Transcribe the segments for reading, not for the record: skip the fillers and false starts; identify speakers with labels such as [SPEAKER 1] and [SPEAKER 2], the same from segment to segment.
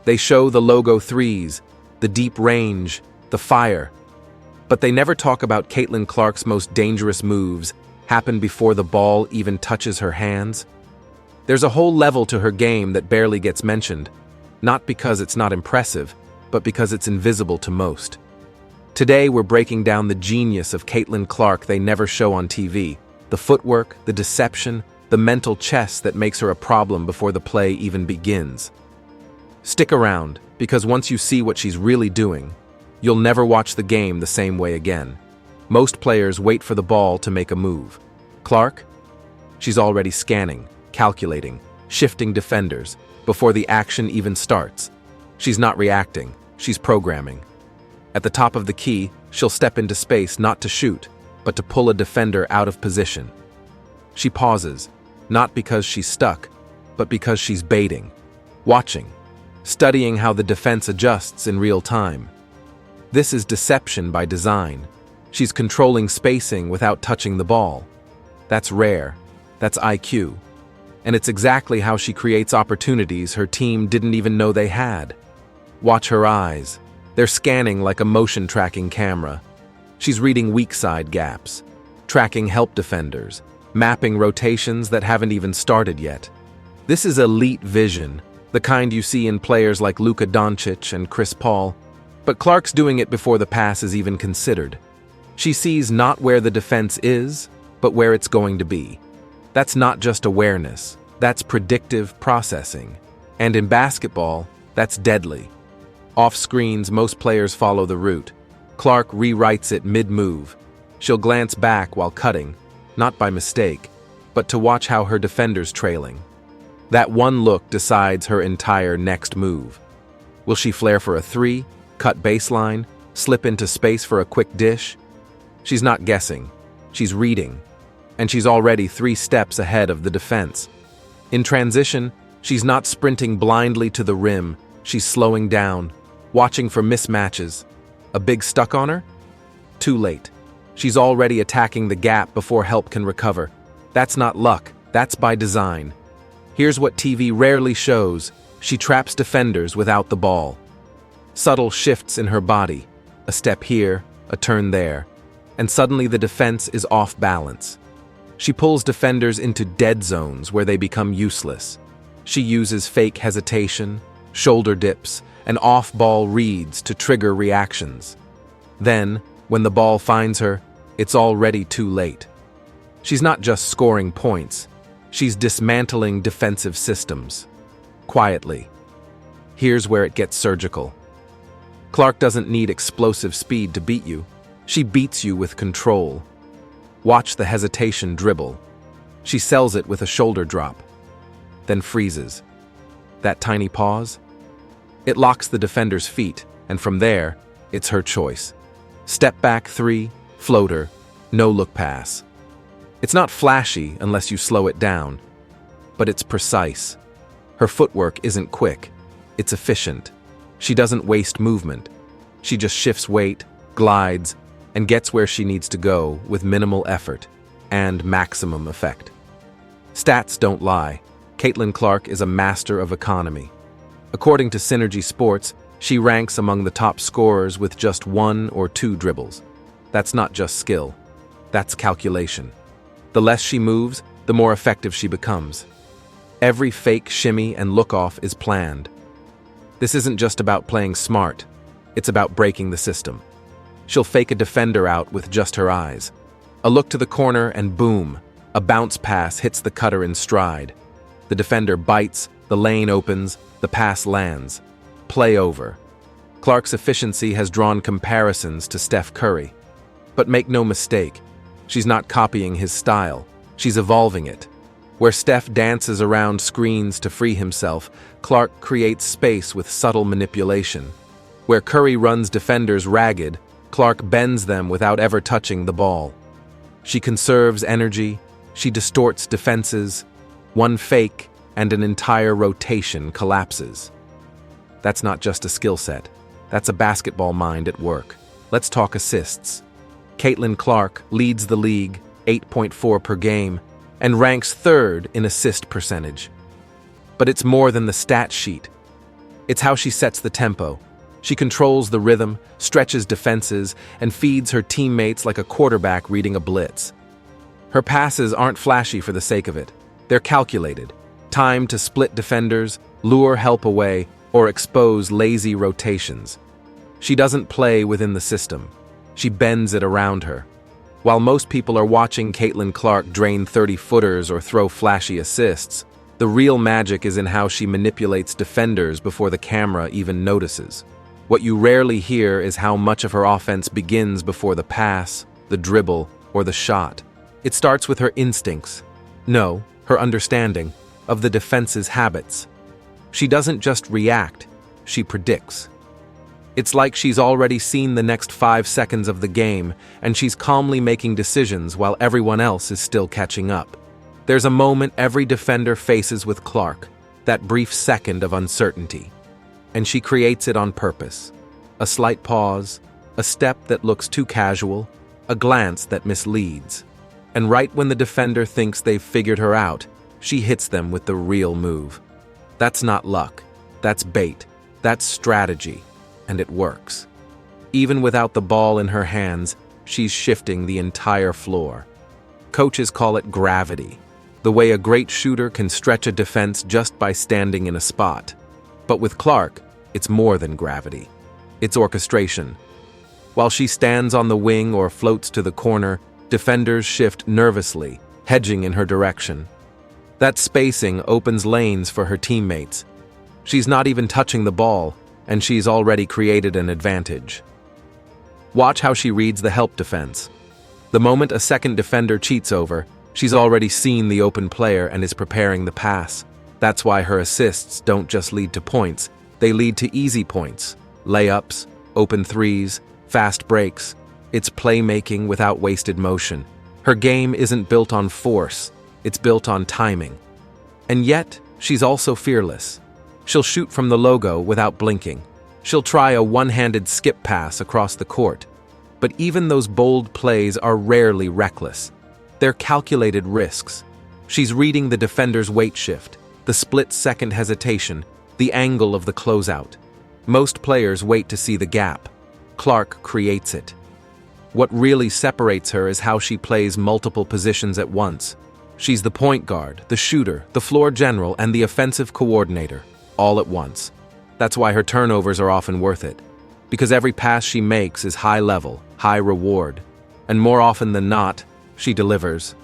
[SPEAKER 1] They show the logo threes, the deep range, the fire. But they never talk about Caitlin Clark's most dangerous moves happen before the ball even touches her hands. There's a whole level to her game that barely gets mentioned, not because it's not impressive, but because it's invisible to most. Today we're breaking down the genius of Caitlin Clark they never show on TV, the footwork, the deception, the mental chess that makes her a problem before the play even begins. Stick around, because once you see what she's really doing, you'll never watch the game the same way again. Most players wait for the ball to make a move. Clark? She's already scanning, calculating, shifting defenders before the action even starts. She's not reacting, she's programming. At the top of the key, she'll step into space not to shoot, but to pull a defender out of position. She pauses, not because she's stuck, but because she's baiting, watching, studying how the defense adjusts in real time. This is deception by design. She's controlling spacing without touching the ball. That's rare. That's IQ. And it's exactly how she creates opportunities her team didn't even know they had. Watch her eyes. They're scanning like a motion tracking camera. She's reading weak side gaps, tracking help defenders, mapping rotations that haven't even started yet. This is elite vision, the kind you see in players like Luka Doncic and Chris Paul. But Clark's doing it before the pass is even considered. She sees not where the defense is, but where it's going to be. That's not just awareness, that's predictive processing. And in basketball, that's deadly. Off screens, most players follow the route. Clark rewrites it mid-move. She'll glance back while cutting, not by mistake, but to watch how her defender's trailing. That one look decides her entire next move. Will she flare for a three, cut baseline, slip into space for a quick dish? She's not guessing, she's reading, and she's already 3 steps ahead of the defense. In transition, she's not sprinting blindly to the rim, she's slowing down, watching for mismatches. A big stuck on her? Too late. She's already attacking the gap before help can recover. That's not luck, that's by design. Here's what TV rarely shows: she traps defenders without the ball. Subtle shifts in her body, a step here, a turn there, and suddenly the defense is off balance. She pulls defenders into dead zones where they become useless. She uses fake hesitation, shoulder dips, and off-ball reads to trigger reactions. Then, when the ball finds her, it's already too late. She's not just scoring points, she's dismantling defensive systems. Quietly. Here's where it gets surgical. Clark doesn't need explosive speed to beat you. She beats you with control. Watch the hesitation dribble. She sells it with a shoulder drop, then freezes. That tiny pause? It locks the defender's feet, and from there, it's her choice. Step back three, floater, no look pass. It's not flashy unless you slow it down, but it's precise. Her footwork isn't quick, it's efficient. She doesn't waste movement. She just shifts weight, glides, and gets where she needs to go with minimal effort and maximum effect. Stats don't lie. Caitlin Clark is a master of economy. According to Synergy Sports, she ranks among the top scorers with just 1 or 2 dribbles. That's not just skill, that's calculation. The less she moves, the more effective she becomes. Every fake shimmy and look-off is planned. This isn't just about playing smart, it's about breaking the system. She'll fake a defender out with just her eyes. A look to the corner and boom, a bounce pass hits the cutter in stride. The defender bites, the lane opens, the pass lands. Play over. Clark's efficiency has drawn comparisons to Steph Curry. But make no mistake, she's not copying his style, she's evolving it. Where Steph dances around screens to free himself, Clark creates space with subtle manipulation. Where Curry runs defenders ragged, Clark bends them without ever touching the ball. She conserves energy, she distorts defenses. One fake, and an entire rotation collapses. That's not just a skill set, that's a basketball mind at work. Let's talk assists. Caitlin Clark leads the league, 8.4 per game, and ranks 3rd in assist percentage. But it's more than the stat sheet. It's how she sets the tempo. She controls the rhythm, stretches defenses, and feeds her teammates like a quarterback reading a blitz. Her passes aren't flashy for the sake of it. They're calculated, timed to split defenders, lure help away, or expose lazy rotations. She doesn't play within the system. She bends it around her. While most people are watching Caitlin Clark drain 30-footers or throw flashy assists, the real magic is in how she manipulates defenders before the camera even notices. What you rarely hear is how much of her offense begins before the pass, the dribble, or the shot. It starts with her instincts. No, her understanding of the defense's habits. She doesn't just react, she predicts. It's like she's already seen the next 5 seconds of the game, and she's calmly making decisions while everyone else is still catching up. There's a moment every defender faces with Clark, that brief second of uncertainty. And she creates it on purpose. A slight pause, a step that looks too casual, a glance that misleads. And right when the defender thinks they've figured her out, she hits them with the real move. That's not luck. That's bait. That's strategy. And it works. Even without the ball in her hands, she's shifting the entire floor. Coaches call it gravity, the way a great shooter can stretch a defense just by standing in a spot. But with Clark, it's more than gravity. It's orchestration. While she stands on the wing or floats to the corner, defenders shift nervously, hedging in her direction. That spacing opens lanes for her teammates. She's not even touching the ball, and she's already created an advantage. Watch how she reads the help defense. The moment a second defender cheats over, she's already seen the open player and is preparing the pass. That's why her assists don't just lead to points, they lead to easy points, layups, open threes, fast breaks. It's playmaking without wasted motion. Her game isn't built on force, it's built on timing. And yet, she's also fearless. She'll shoot from the logo without blinking. She'll try a one-handed skip pass across the court. But even those bold plays are rarely reckless. They're calculated risks. She's reading the defender's weight shift, the split-second hesitation, the angle of the closeout. Most players wait to see the gap. Clark creates it. What really separates her is how she plays multiple positions at once. She's the point guard, the shooter, the floor general, and the offensive coordinator, all at once. That's why her turnovers are often worth it. Because every pass she makes is high level, high reward. And more often than not, she delivers.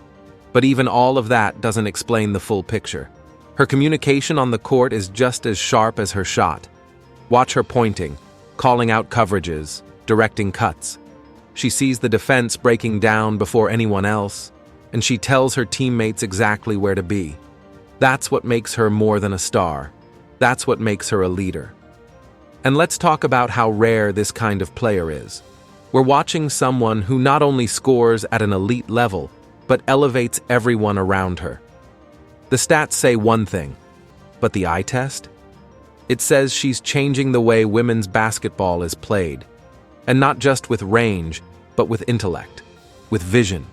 [SPEAKER 1] But even all of that doesn't explain the full picture. Her communication on the court is just as sharp as her shot. Watch her pointing, calling out coverages, directing cuts. She sees the defense breaking down before anyone else, and she tells her teammates exactly where to be. That's what makes her more than a star. That's what makes her a leader. And let's talk about how rare this kind of player is. We're watching someone who not only scores at an elite level, but elevates everyone around her. The stats say one thing, but the eye test? It says she's changing the way women's basketball is played. And not just with range, but with intellect, with vision,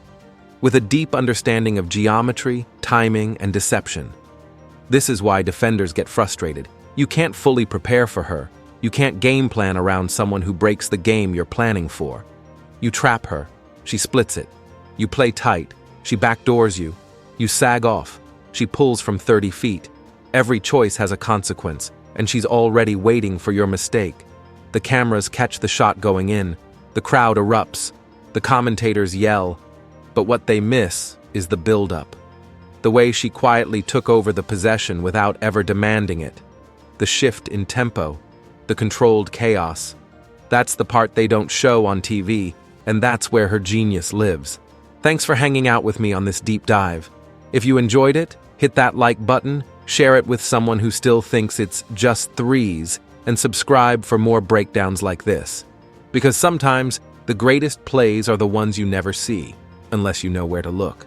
[SPEAKER 1] with a deep understanding of geometry, timing, and deception. This is why defenders get frustrated. You can't fully prepare for her. You can't game plan around someone who breaks the game you're planning for. You trap her. She splits it. You play tight. She backdoors you. You sag off. She pulls from 30 feet. Every choice has a consequence, and she's already waiting for your mistake. The cameras catch the shot going in. The crowd erupts. The commentators yell. But what they miss is the build-up. The way she quietly took over the possession without ever demanding it. The shift in tempo. The controlled chaos. That's the part they don't show on TV, and that's where her genius lives. Thanks for hanging out with me on this deep dive. If you enjoyed it, hit that like button, share it with someone who still thinks it's just threes, and subscribe for more breakdowns like this. Because sometimes, the greatest plays are the ones you never see, unless you know where to look.